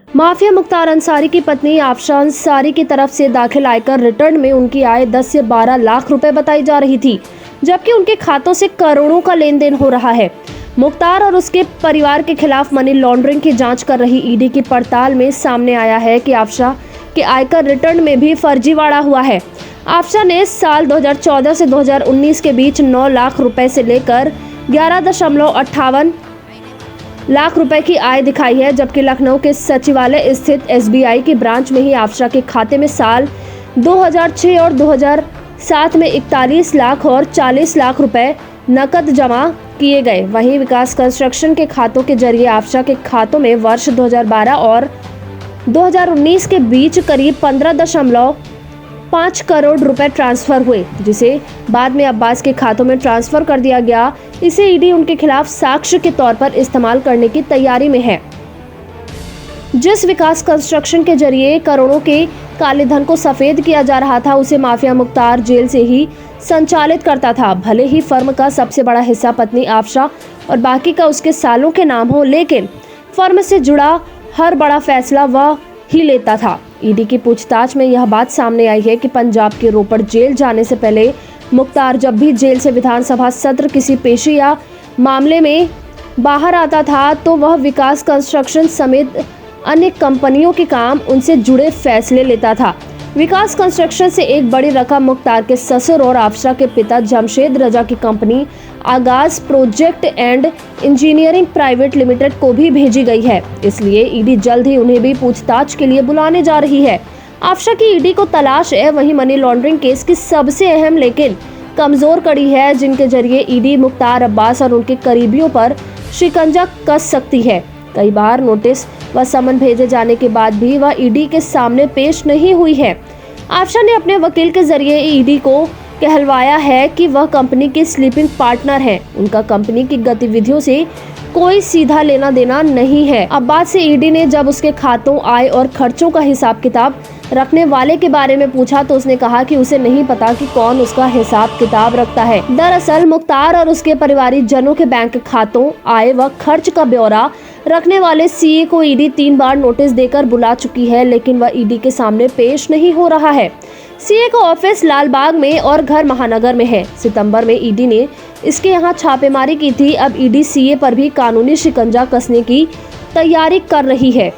Mafia Mukhtar Ansari की पत्नी आफशा अंसारी की तरफ से दाखिल आयकर रिटर्न में उनकी आय 10 से 12 लाख रुपए बताई जा रही थी, जबकि उनके खातों से करोड़ों का लेन देन हो रहा है। मुख्तार और उसके परिवार के खिलाफ मनी लॉन्ड्रिंग की जांच कर रही ईडी की पड़ताल में सामने आया है कि आफशा के आयकर रिटर्न में भी फर्जीवाड़ा हुआ है। आफशा ने साल 2014 से 2019 के बीच 9 लाख रुपए से लेकर 11.58 लाख रुपए की आय दिखाई है, जबकि लखनऊ के सचिवालय स्थित SBI की ब्रांच में ही आफशा के खाते में साल 2006 और 2007 में 41 लाख और 40 लाख रुपए नकद जमा किए गए। वहीं विकास कंस्ट्रक्शन के खातों के जरिए आफशा के खातों में वर्ष 2012 और 2019 के बीच करीब 15.5 करोड़ रुपए ट्रांसफर हुए, जिसे बाद में अब्बास के खातों में ट्रांसफर कर दिया गया। इसे ईडी उनके खिलाफ साक्ष्य के तौर पर इस्तेमाल करने की तैयारी में है। जिस विकास कंस्ट्रक्शन के जरिए करोड़ों के काले धन को सफेद किया जा रहा था, उसे माफिया मुख्तार जेल से ही संचालित करता था। भले ही फर्म का सबसे बड़ा हिस्सा पत्नी आफशा और बाकी का उसके सालों के नाम हो, लेकिन फर्म से जुड़ा हर बड़ा फैसला वह ही लेता था। ईडी की पूछताछ में यह बात सामने आई है कि पंजाब के रोपड़ जेल जाने से पहले मुख्तार जब भी जेल से विधानसभा सत्र किसी पेशी या मामले में बाहर आता था, तो वह विकास कंस्ट्रक्शन समेत अन्य कंपनियों के काम उनसे जुड़े फैसले लेता था। विकास कंस्ट्रक्शन से एक बड़ी रकम मुख्तार के ससुर और आफशा के पिता जमशेद रजा की कंपनी आगाज project and engineering private limited को भी भेजी गई है। इसलिए ईडी जल्द ही उन्हें भी पूछताछ के लिए बुलाने जा रही है। आफशा की ईडी को तलाश है वहीं मनी लॉन्ड्रिंग केस की सबसे अहम लेकिन कमजोर कड़ी है, जिनके जरिए ईडी मुख्तार अब्बास और उनके करीबियों पर शिकंजा कस सकती है। कई बार नोटिस व समन भेजे जाने के बाद भी वह ईडी के सामने पेश नहीं हुई है। आफशा ने अपने वकील के जरिए ईडी को कहलवाया है कि वह कंपनी के स्लीपिंग पार्टनर हैं। उनका कंपनी की गतिविधियों से कोई सीधा लेना देना नहीं है। अब्बास से ईडी ने जब उसके खातों, आय और खर्चों का हिसाब किताब रखने वाले के बारे में पूछा तो उसने कहा कि उसे नहीं पता कि कौन उसका हिसाब किताब रखता है। दरअसल मुख्तार और उसके परिवारिक जनों के बैंक खातों, आय व खर्च का ब्यौरा रखने वाले सीए को ईडी 3 बार नोटिस देकर बुला चुकी है, लेकिन वह ईडी के सामने पेश नहीं हो रहा है। सीए का ऑफिस लालबाग में और घर महानगर में है। सितंबर में ईडी ने इसके यहाँ छापेमारी की थी। अब ईडी सीए पर भी कानूनी शिकंजा कसने की तैयारी कर रही है।